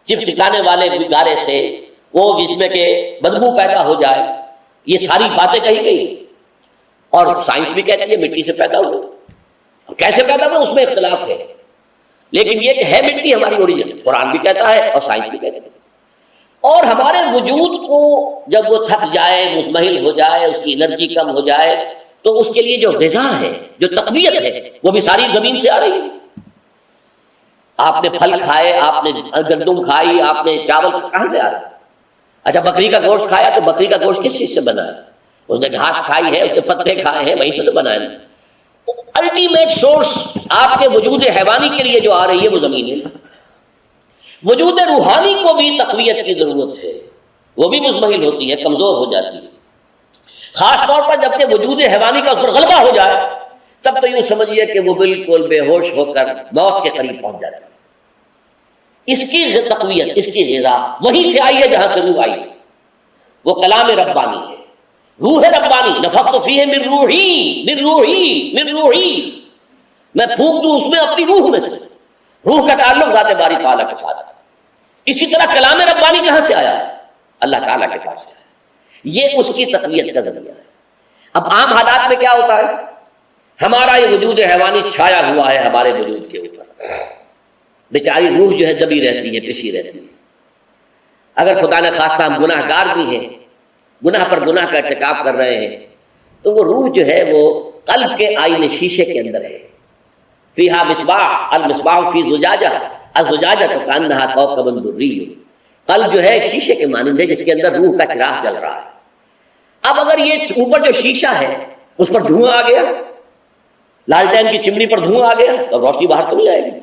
چپچپانے والے گارے سے، وہ جس میں کہ بدبو پیدا ہو جائے، یہ ساری باتیں کہی گئی. اور سائنس بھی کہتی ہے مٹی سے پیدا ہوئے، کیسے پیدا ہوئے اس میں اختلاف ہے، لیکن یہ کہ ہے مٹی ہماری اوریجن، قرآن بھی کہتا ہے اور سائنس بھی کہتی ہے. اور ہمارے وجود کو جب وہ تھک جائے، مزمحل ہو جائے، اس کی انرجی کم ہو جائے، تو اس کے لیے جو غذا ہے، جو تقویت ہے، وہ بھی ساری زمین سے آ رہی ہے. آپ نے پھل کھائے، آپ نے گندم کھائی، آپ نے چاول کہاں سے آ رہا ہے؟ اچھا بکری کا گوشت کھایا تو بکری کا گوشت کس چیز سے بنا ہے؟ اس نے گھاس کھائی ہے، اس نے پتے کھائے ہیں، وہیں سے تو بنا ہے. الٹیمیٹ سورس آپ کے وجود حیوانی کے لیے جو آ رہی ہے وہ زمین ہے. وجود روحانی کو بھی تقویت کی ضرورت ہے، وہ بھی مزمحل ہوتی ہے، کمزور ہو جاتی ہے. خاص طور پر جب کہ وجود حیوانی کا اس پر غلبہ ہو جائے، تب تو یوں سمجھیے کہ وہ بالکل بے ہوش ہو کر موت کے قریب پہنچ جاتی ہے. اس کی تقویت، اس کی غذا وہیں سے آئی ہے جہاں سے روح آئی، وہ کلام ربانی ہے، روح ربانی. نفخت فیہ من روحی من روحی من روحی، میں پھونک دوں اس میں اپنی روح میں سے. روح کا تعلق ذات باری تعالیٰ کے ساتھ ہے. اسی طرح کلام ربانی کہاں سے آیا؟ اللہ تعالیٰ کے پاس سے. یہ اس کی تقویت کا ذریعہ ہے. اب عام حالات میں کیا ہوتا ہے؟ ہمارا یہ وجود حیوانی چھایا ہوا ہے ہمارے وجود کے اوپر، بیچاری روح جو ہے دبی رہتی ہے، پسی رہتی ہے. اگر خدا نے خواستہ ہم گناہ گار بھی ہیں، گناہ پر گناہ کا ارتکاب کر رہے ہیں، تو وہ روح جو ہے وہ قلب کے آئینے شیشے کے اندر ہے. فیہا مصباح المصباح فی زجاجہ الزجاجہ کانہا کوکب دری. قلب جو ہے شیشے کے مانند ہے جس کے اندر روح کا چراغ جل رہا ہے. اب اگر یہ اوپر جو شیشہ ہے اس پر دھواں آ گیا، لالٹین کی چمنی پر دھواں آ گیا، تو روشنی باہر تو نہیں آئے گی.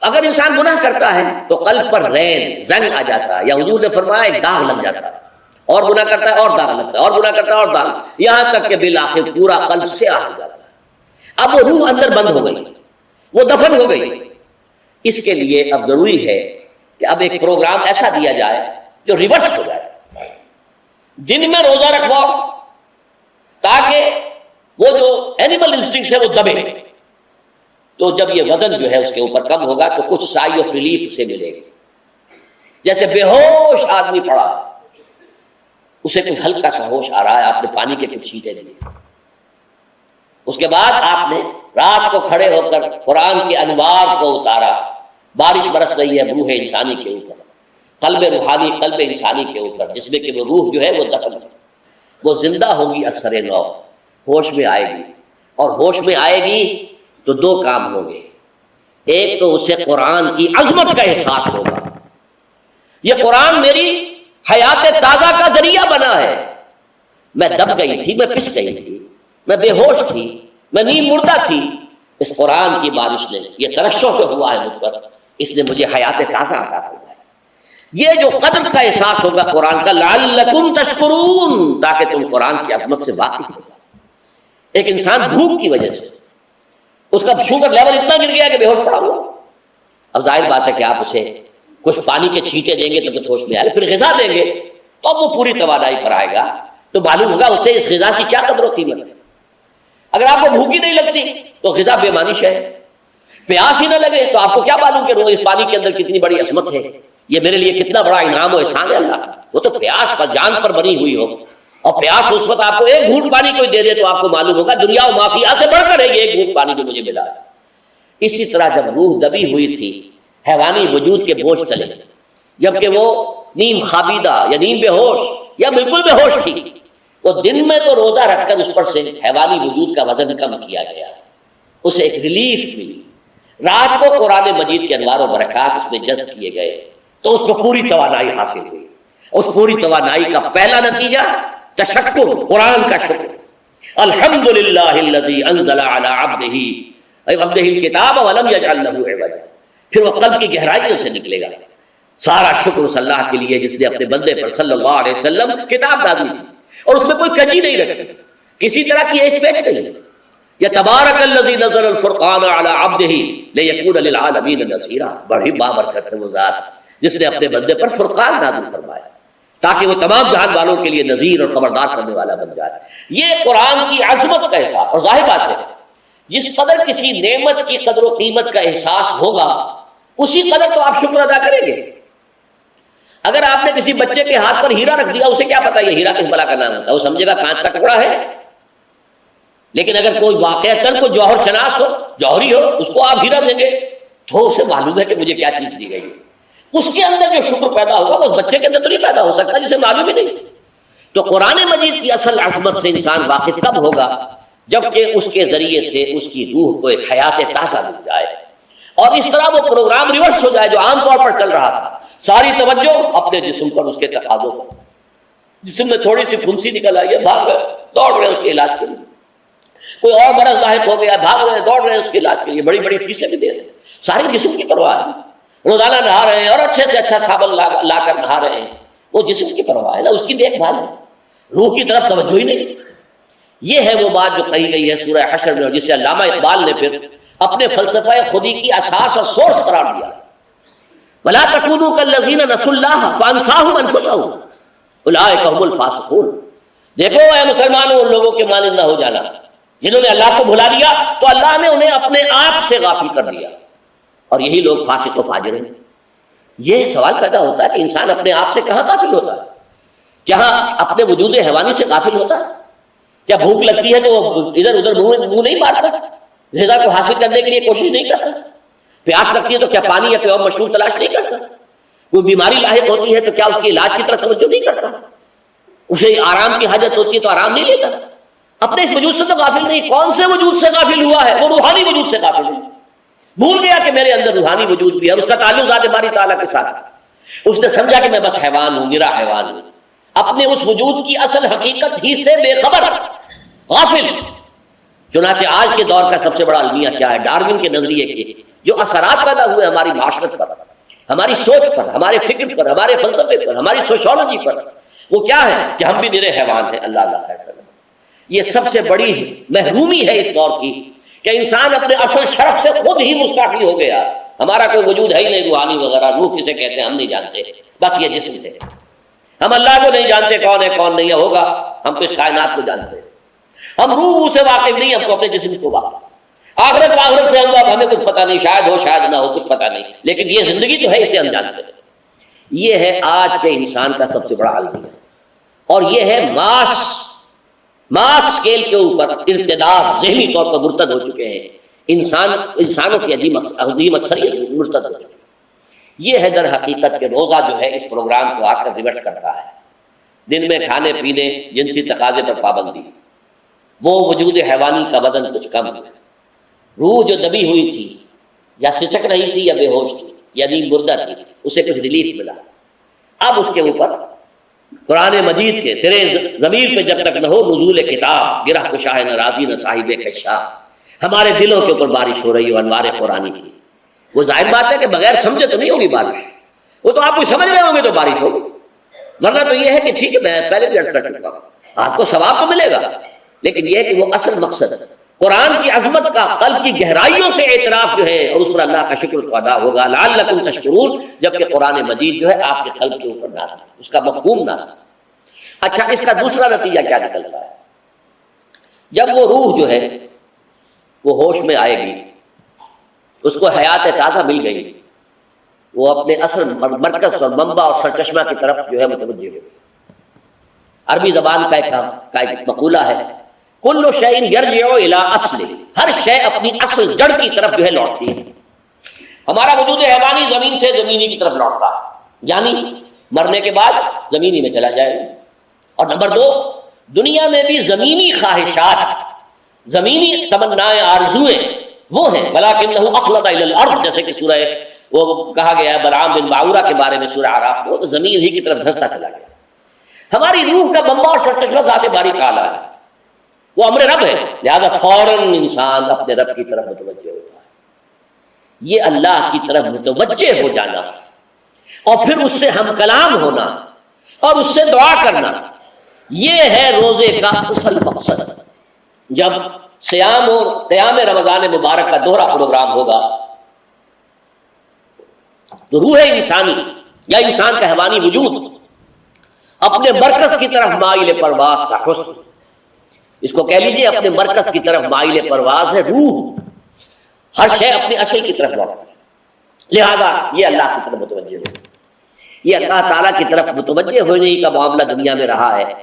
اگر انسان گناہ کرتا ہے تو قلب پر رین زنگ آ جاتا ہے، یا حضور نے فرمایا ایک داغ لگ جاتا ہے، اور گناہ کرتا ہے اور داغ لگتا ہے، اور گناہ کرتا ہے اور داغ، یہاں تک کہ بالآخر پورا قلب سیاہ ہو جاتا ہے. اب وہ روح اندر بند ہو گئی، وہ دفن ہو گئی. اس کے لیے اب ضروری ہے کہ اب ایک پروگرام ایسا دیا جائے جو ریورس ہو جائے. دن میں روزہ رکھواؤ تاکہ وہ جو اینیمل انسٹنکٹس ہے وہ دبے. تو جب یہ وزن جو ہے اس کے اوپر کم ہوگا تو کچھ سائی آف ریلیف اسے ملے گی. جیسے بے ہوش آدمی پڑا، اسے کوئی ہلکا سا ہوش آ رہا ہے، آپ نے پانی کے کچھ چھینٹے دیے، اس کے بعد آپ نے رات کو کھڑے ہو کر قرآن کے انوار کو اتارا، بارش برس رہی ہے روح انسانی کے اوپر، قلب روحانی قلب انسانی کے اوپر، جس میں کہ وہ روح جو ہے وہ دفن ہے، وہ زندہ ہوگی اثر نو، ہوش میں آئے گی. اور ہوش میں آئے گی تو دو کام ہوں گے. ایک تو اسے قرآن کی عظمت کا احساس ہوگا، یہ قرآن میری حیات تازہ کا ذریعہ بنا ہے. میں دب گئی تھی، میں پس گئی تھی، میں بے ہوش تھی، میں نیند مردہ تھی، اس قرآن کی بارش نے، یہ ترشح جو ہوا ہے مجھ پر، اس نے مجھے حیات تازہ عطا فرمایا. یہ جو قدر کا احساس ہوگا قرآن کا، لعلکم تشکرون، تاکہ تم قرآن کی عظمت سے واقف ہو. ایک انسان بھوک کی وجہ سے اس کا شوگر لیول اتنا گر گیا کہ بے ہوش پڑا ہوا. اب ظاہر بات ہے کہ آپ اسے کچھ پانی کے چھینٹے دیں گے تو کچھ ہوش میں آئے، پھر غذا دیں گے تو وہ پوری توانائی پر آئے گا، تو معلوم ہوگا اسے اس غذا کی کیا قدر و قیمت ہے. اگر آپ کو بھوک ہی نہیں لگتی تو غذا بے معنی ہے. پیاس ہی نہ لگے تو آپ کو کیا معلوم کہ اس پانی کے اندر کتنی بڑی عظمت ہے، یہ میرے لیے کتنا بڑا انعام و احسان ہے اللہ کا. وہ تو پیاس پر جان پر بنی ہوئی ہو، اور پیاس اس وقت آپ کو ایک گھونٹ پانی کوئی دے دے تو آپ کو معلوم ہوگا دنیا و مافیا سے بڑھ کر ہے یہ ایک گھونٹ پانی جو مجھے ملا. اسی طرح جب روح دبی ہوئی تھی حیوانی وجود کے بوجھ تلے، جبکہ وہ نیم خوابیدہ یا نیم بے ہوش یا بالکل بے ہوش تھی، وہ دن میں تو روزہ رکھ کر اس پر سے حیوانی وجود کا وزن کم کیا گیا، اسے ایک ریلیف ملی. رات کو قرآن مجید کے انوار و برکات اس میں جذب کیے گئے تو اس کو پوری توانائی حاصل ہوئی. اس پوری توانائی کا پہلا نتیجہ تشکر، قرآن کا شکر. الحمدللہ الذی انزل علی عبدہ الکتاب ولم یجعل لہ عوجا. پھر وہ قلب کی گہرائیوں سے نکلے گا. سارا شکر اس اللہ کے لیے جس نے اپنے بندے پر صلی اللہ علیہ وسلم کتاب نازل کی اور اس میں کوئی کجی نہیں رکھی، کسی طرح کی ایش پیش نہیں. یا تبارک الذی نزل الفرقان علی عبدہ لیکون للعالمین نذیرا. بڑی بابرکت ہے وہ ذات جس نے اپنے بندے پر فرقان نازل فرمایا تاکہ وہ تمام جہان والوں کے لیے نذیر اور خبردار کرنے والا بن جائے. یہ قرآن کی عظمت کا احساس. اور ظاہر بات ہے جس قدر کسی نعمت کی قدر و قیمت کا احساس ہوگا اسی قدر تو آپ شکر ادا کریں گے. کسی بچے کے ہاتھ پر ہیرا رکھ دیا، اسے کیا پتا یہ ہیرا کس بلا کا نام ہوتا ہے؟ وہ سمجھے گا کانچ کا ٹکڑا ہے. لیکن اگر کوئی واقعتاً کوئی جوہر شناس ہو، جوہری ہو، اس کو آپ ہیرا دیں گے تو اسے معلوم ہے کہ مجھے کیا چیز دی گئی ہے. اس کے اندر جو شکر پیدا ہوگا وہ اس بچے کے اندر تو نہیں پیدا ہو سکتا جسے معلوم ہی نہیں. تو قرآن مجید کی اصل عظمت سے انسان واقف کب ہوگا؟ جبکہ اس کے ذریعے سے اس کی روح کو ایک حیات تازہ مل جائے، اور اس طرح وہ پروگرام ریورس ہو جائے جو عام طور پر چل رہا تھا. ساری توجہ اپنے جسم پر، اس کے تقاضوں پر. جسم میں تھوڑی سی پھنسی نکل آئی ہے، بھاگ رہے، دوڑ رہے ہیں اس کے علاج کے لیے. کوئی اور مرض لاحق ہو گیا، بھاگ رہے ہیں، دوڑ رہے ہیں اس کے علاج کے لیے، بڑی بڑی فیسیں بھی دے رہے ہیں. ساری جسم کی پرواہ ہے. روزانہ نہا رہے ہیں اور اچھے سے اچھا صابن لا کر نہا رہے ہیں، وہ جسم کی پرواہ ہے نا، اس کی دیکھ بھال ہے، روح کی طرف توجہ ہی نہیں. یہ ہے وہ بات جو کہی گئی ہے سورہ حشر میں، جسے علامہ اقبال نے پھر اپنے فلسفہ خودی کی اساس اور سورس قرار دیا. وَلَا تَكُونُوا كَالَّذِينَ نَسُوا اللَّهَ فَأَنسَاهُمْ أَنفُسَهُمْ أُولَٰئِكَ هُمُ الْفَاسِقُونَ. دیکھو اے مسلمانوں، ان لوگوں کے مانند نہ ہو جانا جنہوں نے اللہ کو بھلا دیا تو اللہ نے انہیں اپنے آپ سے غافل کر دیا، اور یہی لوگ فاسق و فاجر ہیں. یہ سوال پیدا ہوتا ہے کہ انسان اپنے آپ سے کہاں غافل ہوتا ہے؟ کہاں اپنے وجود حیوانی سے غافل ہوتا ہے؟ کیا بھوک لگتی ہے تو ادھر ادھر منہ نہیں مارتا، غذا کو حاصل کرنے کے لیے کوشش نہیں کرتا؟ پیاس لگتی ہے تو کیا پانی یا کوئی اور مشروب تلاش نہیں کرتا؟ کوئی بیماری لاحق ہوتی ہے تو کیا اس کے علاج کی طرف توجہ نہیں کرتا؟ اسے آرام کی حاجت ہوتی ہے تو آرام نہیں لیتا؟ اپنے اس وجود سے تو غافل نہیں. کون سے وجود سے غافل ہوا ہے؟ وہ روحانی وجود سے غافل ہے. بھول گیا کہ میرے اندر روحانی وجود بھی ہے، اس کا تعلق ذات باری تعالیٰ کے ساتھ. اس نے سمجھا کہ میں بس حیوان ہوں، نرا حیوان ہوں، اپنے اس وجود کی اصل حقیقت ہی سے بے خبر، غافل. چنانچہ آج کے دور کا سب سے بڑا المیہ کیا ہے؟ ڈارون کے نظریے کے جو اثرات پیدا ہوئے ہماری معاشرت پر، ہماری سوچ پر، ہمارے فکر پر، ہمارے فلسفے پر، ہماری سوشولوجی پر، وہ کیا ہے کہ ہم بھی نرے حیوان ہیں. اللہ اللہ خیر سلام. یہ سب سے بڑی محرومی ہے اس دور کی کہ انسان اپنے اصل شرف سے خود ہی مستعفی ہو گیا. ہمارا کوئی وجود ہے ہی نہیں روحانی وغیرہ. روح کسے کہتے ہیں ہم نہیں جانتے، بس یہ جسم سے. ہم اللہ کو نہیں جانتے کون ہے کون نہیں ہوگا، ہم تو اس کائنات کو جانتے ہیں. ہم روح سے واقف نہیں، ہم کو اپنے جسم کو واقف. آخرت سے ہمیں کچھ پتہ نہیں، شاید ہو شاید نہ ہو، کچھ پتہ نہیں، لیکن یہ زندگی جو ہے اسے ہم جانتے ہیں. یہ ہے آج کے انسان کا سب سے بڑا المیہ، اور یہ ہے ماس اسکیل کے اوپر ارتداد. ذہنی طور پر مرتد ہو چکے ہیں انسانوں کی عظیم اکثریت مرتد ہو چکی ہے. یہ ہے در حقیقت کہ روزہ جو ہے اس پروگرام کو آ کر ریورس کرتا ہے. دن میں کھانے پینے، جنسی تقاضے پر پابندی، وہ وجود حیوانی کا بدن کچھ کم ہے. روح جو دبی ہوئی تھی یا سسک رہی تھی یا بے ہوش تھی یا نیم مردہ تھی، اسے کچھ ریلیف ملا. اب اس کے اوپر قرآن مجید کے تیرے ضمیر پہ جب تک نہ ہو نزول کتاب، گرہ کشاہ نہ راضی نہ صاحب کشاف، ہمارے دلوں کے اوپر بارش ہو رہی ہو انوار قرآنی کی. وہ ظاہر بات ہے کہ بغیر سمجھے تو نہیں ہوگی بارش، وہ تو آپ کو سمجھ رہے ہوں گے تو بارش ہوگی. ورنہ تو یہ ہے کہ ٹھیک ہے میں پہلے بھی عرض کر چکا ہوں، آپ کو ثواب تو ملے گا، لیکن یہ ہے کہ وہ اصل مقصد قرآن کی عظمت کا قلب کی گہرائیوں سے اعتراف جو ہے، اور اس پر اللہ کا شکر تو ادا ہوگا. لعلکم تشکرون، جبکہ قرآن مجید جو ہے آپ کے قلب کے اوپر نازل، اس کا مفہوم نازل. اچھا، اس کا دوسرا نتیجہ کیا نکلتا ہے؟ جب وہ روح جو ہے وہ ہوش میں آئے گی، اس کو حیات تازہ مل گئی، وہ اپنے اصل مرکز اور منبع اور سرچشمہ کی طرف جو ہے متوجہ ہوگی. عربی زبان کا ایک مقولہ ہے، کل شیء یرجع الی اصلہ، ہر شے اپنی اصل جڑ کی طرف جو ہے لوٹتی ہے. ہمارا وجود حیوانی زمین سے زمینی کی طرف لوٹتا ہے، یعنی مرنے کے بعد زمینی میں چلا جائے گا. اور نمبر 2، دنیا میں بھی زمینی خواہشات، زمینی تمنائیں، آرزویں وہ ہیں. ولکنہ اخلد الی الارض، جیسے کہ سورہ وہ کہا گیا ہے بلعام بن باعورہ کے بارے میں سورہ اعراف میں، وہ تو زمین ہی کی طرف دھستا چلا گیا. ہماری روح کا منبع اور سرچشمہ ذات باری تعالیٰ ہے، وہ امر رب ہے، لہذا فوراً انسان اپنے رب کی طرف متوجہ ہوتا ہے. یہ اللہ کی طرف متوجہ ہو جانا اور پھر اس سے ہم کلام ہونا اور اس سے دعا کرنا، یہ ہے روزے کا اصل مقصد. جب صیام اور قیام رمضان مبارک کا دوہرا پروگرام ہوگا تو روح انسانی یا انسان کا حیوانی وجود اپنے مرکز کی طرف مائل پرواز کا حسن، اس کو کہہ لیجئے اپنے مرکز کی طرف مائل پرواز ہے. روح ہر شے اپنے اصل کی طرف لوٹتی ہے، لہذا یہ اللہ کی طرف متوجہ ہو. یہ اللہ تعالیٰ کی طرف متوجہ ہونے کا معاملہ دنیا میں رہا ہے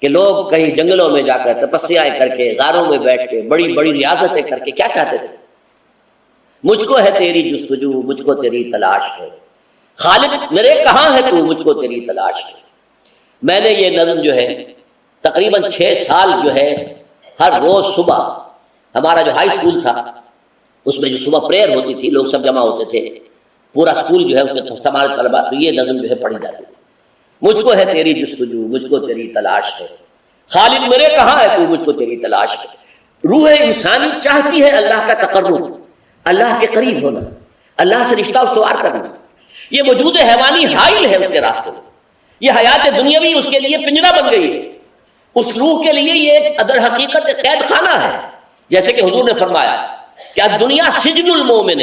کہ لوگ کہیں جنگلوں میں جا کر تپسیائیں کر کے غاروں میں بیٹھ کے بڑی بڑی ریاضتیں کر کے کیا چاہتے تھے؟ مجھ کو ہے تیری جستجو، مجھ کو تیری تلاش ہے، خالق میرے کہاں ہے تو، مجھ کو تیری تلاش ہے۔ میں نے یہ نظم جو ہے تقریباً 6 سال جو ہے ہر روز صبح، ہمارا جو ہائی اسکول تھا اس میں جو صبح پریئر ہوتی تھی، لوگ سب جمع ہوتے تھے، پورا اسکول جو ہے اس میں ہمارے طلبا، تو یہ نظم جو ہے پڑھی جاتی تھی، مجھ کو ہے تیری جستجو، مجھ کو تیری تلاش ہے، خالق میرے کہاں ہے تو، مجھ کو تیری تلاش ہے۔ روح انسانی چاہتی ہے اللہ کا تقرب، اللہ کے قریب ہونا، اللہ سے رشتہ استوار کرنا۔ یہ وجود حیوانی حائل ہے اس کے راستے میں، یہ حیات دنیاوی اس کے لیے پنجرا بن گئی ہے، اس روح کے لیے یہ ایک در حقیقت قید خانہ ہے۔ جیسے کہ حضور نے فرمایا کہ دنیا سجن المومن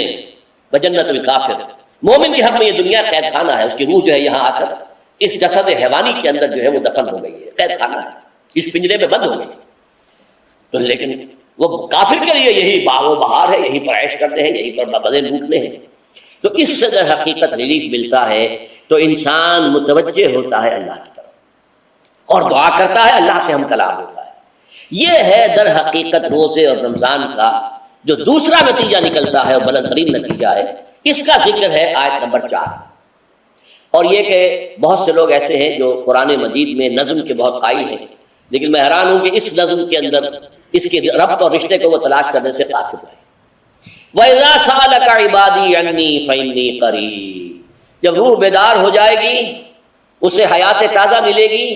و جنت الکافر، مومن کے حق میں یہ دنیا قید خانہ ہے، اس کی روح جو ہے یہاں آ کر اس جسد حیوانی کے اندر جو ہے وہ دفن ہو گئی ہے، قید خانہ ہے، اس پنجرے میں بند ہو گئی۔ تو لیکن وہ کافر کے لیے یہی باغ و بہار ہے، یہی پر عیش کرتے ہیں، یہی پر مزے لوٹنے ہیں۔ تو اس سے در حقیقت ریلیف ملتا ہے تو انسان متوجہ ہوتا ہے اللہ کی طرف اور دعا کرتا ہے، اللہ سے ہم کلام ہوتا ہے۔ یہ ہے در حقیقت روزے اور رمضان کا جو دوسرا نتیجہ نکلتا ہے اور بلند ترین نتیجہ ہے، اس کا ذکر ہے آیت نمبر 4۔ اور یہ کہ بہت سے لوگ ایسے ہیں جو قرآن مجید میں نظم کے بہت قائل ہیں، لیکن میں حیران ہوں کہ اس نظم کے اندر اس کے ربط اور رشتے کو وہ تلاش کرنے سے قاصر ہے۔ وَإِذَا سَأَلَكَ عِبَادِي عَنِّي فَإِنِّي قَرِيبٌ، جب روح بیدار ہو جائے گی، اسے حیات تازہ ملے گی،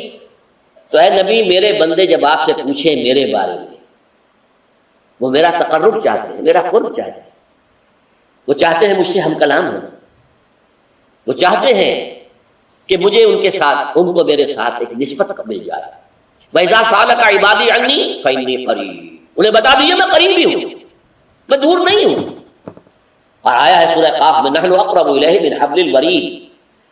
تو اے نبی میرے بندے جب آپ سے پوچھیں میرے بارے میں، وہ میرا تقرب چاہتے ہیں، میرا قرب چاہتے ہیں، وہ چاہتے ہیں مجھ سے ہم کلام ہوں، وہ چاہتے ہیں کہ مجھے ان کے ساتھ، ان کو میرے ساتھ ایک نسبت مل جائے۔ وَإِذَا سَأَلَكَ عِبَادِي عَنِّي فَإِنِّي قَرِيبٌ، انہیں بتا دیجیے میں قریب بھی ہوں، میں دور نہیں ہوں۔ اور آیا ہے سورہ قاف میں نحن اقرب الیہ من حبل الورید،